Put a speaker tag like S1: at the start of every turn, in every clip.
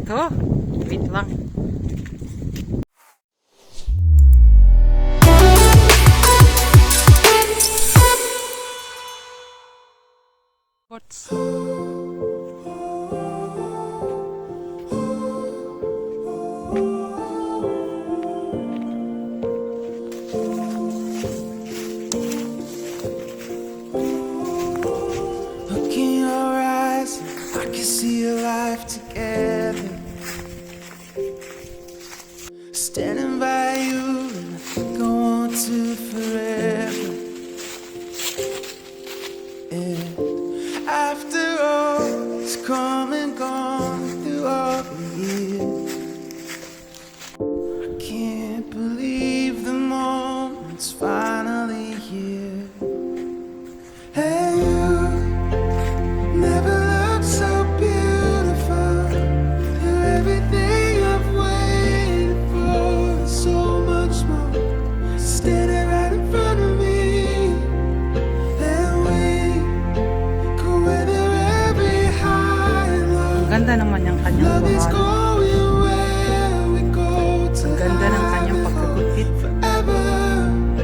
S1: to. Wait lang. What's
S2: Look in your eyes, I can see a life together. Standing by you, and I think I want to forever. And after all it's come and gone through all the years, I can't believe the moment's finally here. Hey, you never looked so beautiful. You're everything I've waited for, and so much more. Standing right in front of me, and we go weather every high and low.
S1: ganda naman yung kanyang
S2: Love is
S1: buhal.
S2: going where we go to
S1: Ang ganda ng kanyang pagkagupit.
S2: forever.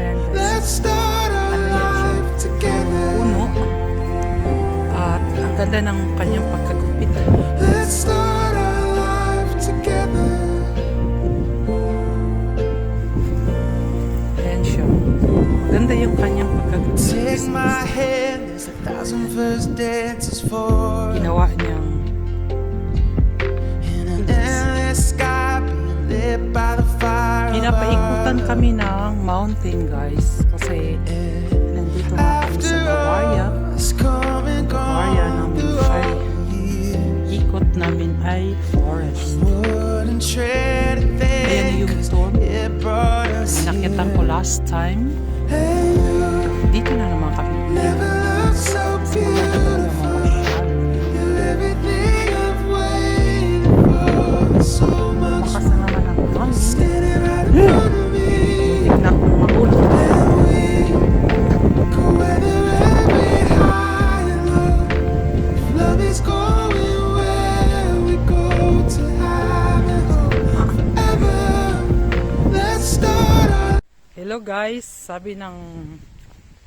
S1: And
S2: Let's start our life together.
S1: puno. At ang ganda ng kanyang pagkagupit.
S2: Let's start our life together.
S1: Ayan siya. Maganda yung kanyang pagkagupit.
S2: Take my hand, there's 1,000 first dances for
S1: Ginawa niyang
S2: in an endless sky, being lit by the fire of
S1: pinapaikutan
S2: our
S1: kami ng mountain, guys. Kasi nandito nga kami sa
S2: After
S1: Bavaria.
S2: all it's come and
S1: Bavaria
S2: gone
S1: namin
S2: through
S1: ay
S2: all the years,
S1: ikot namin ay forest.
S2: wouldn't trade a
S1: Ayan
S2: thing,
S1: yung
S2: 'cause
S1: tour.
S2: it brought us
S1: Nakitan ko
S2: here.
S1: last time.
S2: Hey, you
S1: Dito na naman kami.
S2: never looked so beautiful. You're everything I've waited for, so much
S1: Bakas na naman ang hangin.
S2: standing right in front of me.
S1: Tignan kong maulog.
S2: And we go weather every high and low. If love is going where we go to have it all forever. Let's start our
S1: Hello guys, sabi ng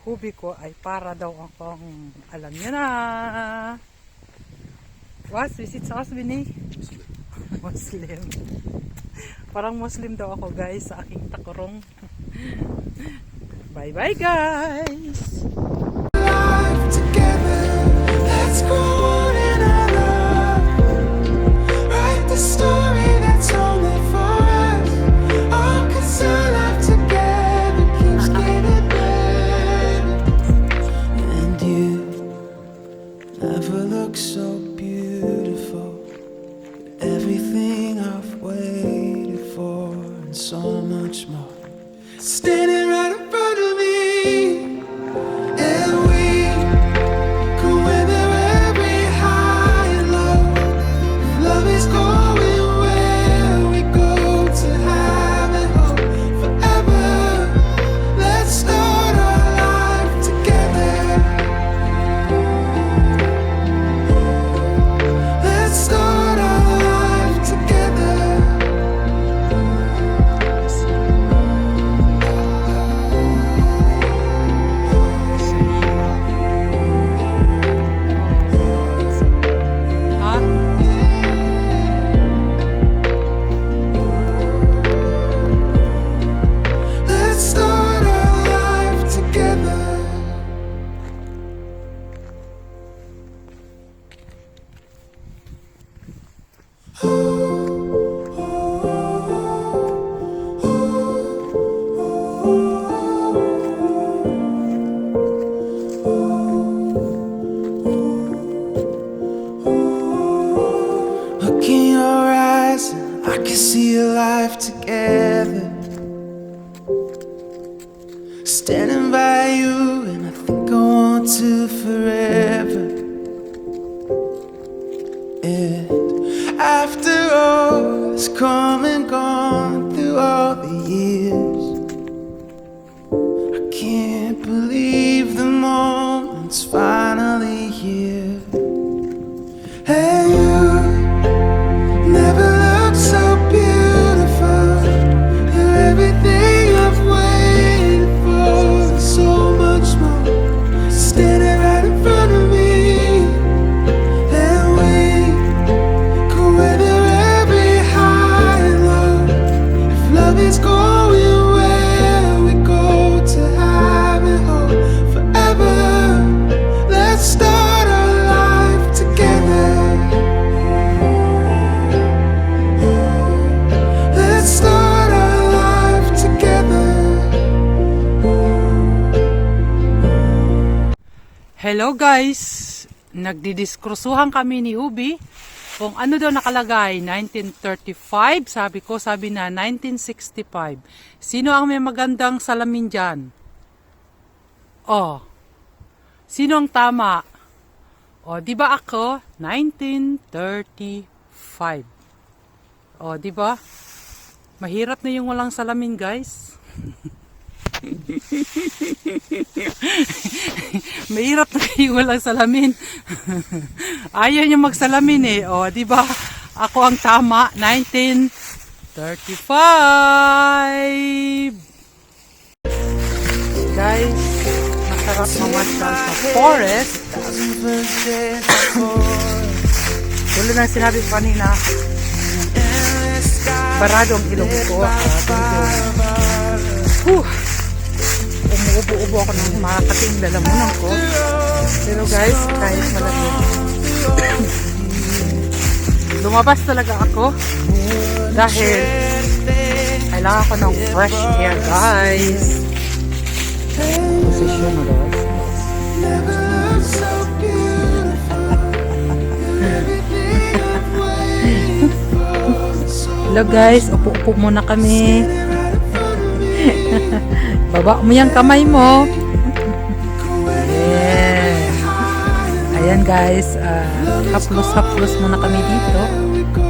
S1: hubby ko ay para daw akong, alam niyo na. Was, visit sa Asbini? Muslim. Parang Muslim daw ako guys sa aking takurong. Bye bye guys!
S2: life together. Let's go on in our love. Write the story that's only for us. Oh, 'cause our life together keeps getting better. And you never look so beautiful. Everything I've waited for, and so much more. Standing right in front of me. And we go weather every high and low. Love is going where we go to have it all forever. Let's start our life together. Let's start our life together.
S1: Ha?
S2: Let's start our life together. Look in your eyes, and I can see a life together. Standing by you, and I think I want to forever. And after all it's come and gone through all the years, I can't believe the moment's finally here. Hey, you never
S1: Hello guys! Nagdidiskursuhan kami ni Ubi kung ano daw nakalagay, 1935, sabi na 1965. Sino ang may magandang salamin dyan? Oh, sino ang tama? Oh, di ba ako? 1935. Oh, di ba? Mahirap na yung walang salamin, guys. Mahirap na kayo walang salamin. Ayaw niyo magsalamin eh. O, di ba? Ako ang tama, 1935. Guys, masarap mamasyal sa forest. Tulad ng sinabi ko kanina, barado ang ilong ko. Umuubo-ubo ako ng makakating lalamunan ko. Pero guys, kahit malamig, lumabas talaga ako dahil kailangan ko ng fresh air, guys. Posisyon mo, guys. Hello guys, upo-upo muna kami. Baba mo yung kamay mo. Yeah. Ayan guys, haplos-haplos muna kami dito.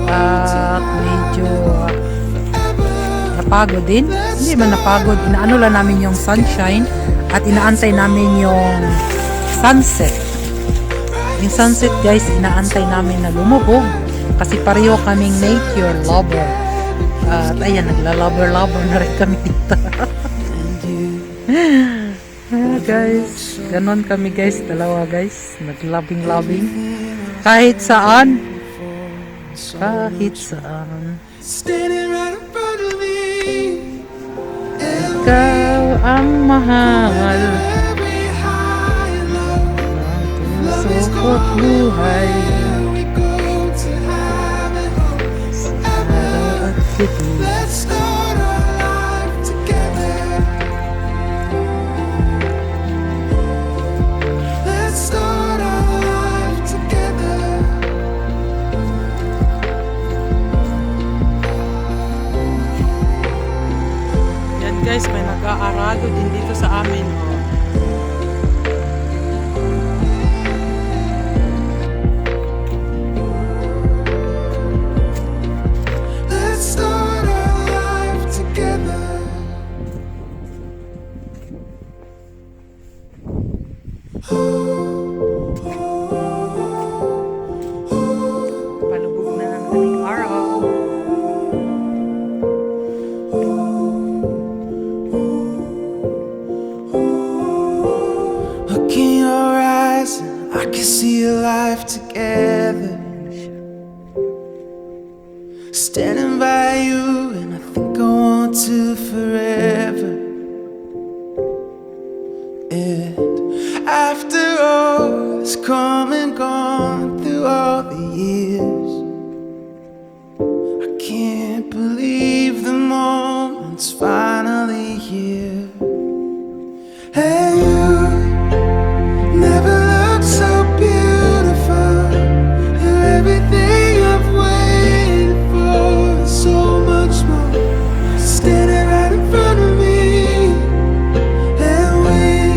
S1: At medyo napagod din. Hindi man napagod. Inaano lang namin yung sunshine at inaantay namin yung sunset. Yung sunset guys, inaantay namin na lumubog kasi pareho kaming nature lover. At ayan, nagla-lover-lover na rin kami dito. Guys, ganon kami guys, dalawa guys, nag-loving-loving kahit saan, ikaw ang mahal ng puso ko't buhay, sa araw at gabi. Guys, may nag-aarado din dito sa amin.
S2: Let's start our life together.
S1: Palubog na ng aming araw.
S2: Look in your eyes, and I can see a life together. Standing by you, and I think I want to forever. And after all has come and gone through all the years, I can't believe the moment's finally here. Hey, you never looked so beautiful. You're everything I've waited for, and so much more. Standing right in front of me, and we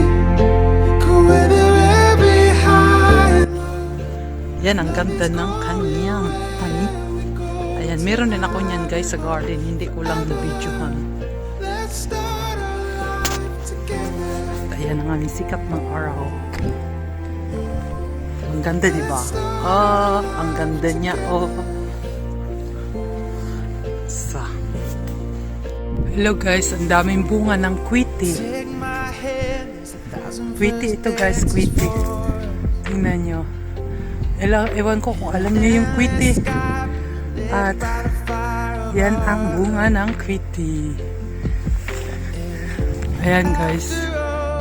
S2: go weather every high and low.
S1: Yan, ang ganda ng kanyang tanim. Ayan, meron din ako niyan guys sa garden. Hindi ko lang na-videohan.
S2: Let's start our life together.
S1: Ayan ang aming sikat ng araw. Ang ganda, di ba? Ah, ang ganda niya. Oh. Hello guys, ang daming bunga ng kwiti.
S2: Take my hand, there's 1,000
S1: Kwiti ito guys, kwiti. Tingnan nyo. Ewan ko kung alam niyo yung kwiti. At yan ang bunga ng kwiti. Ayan guys.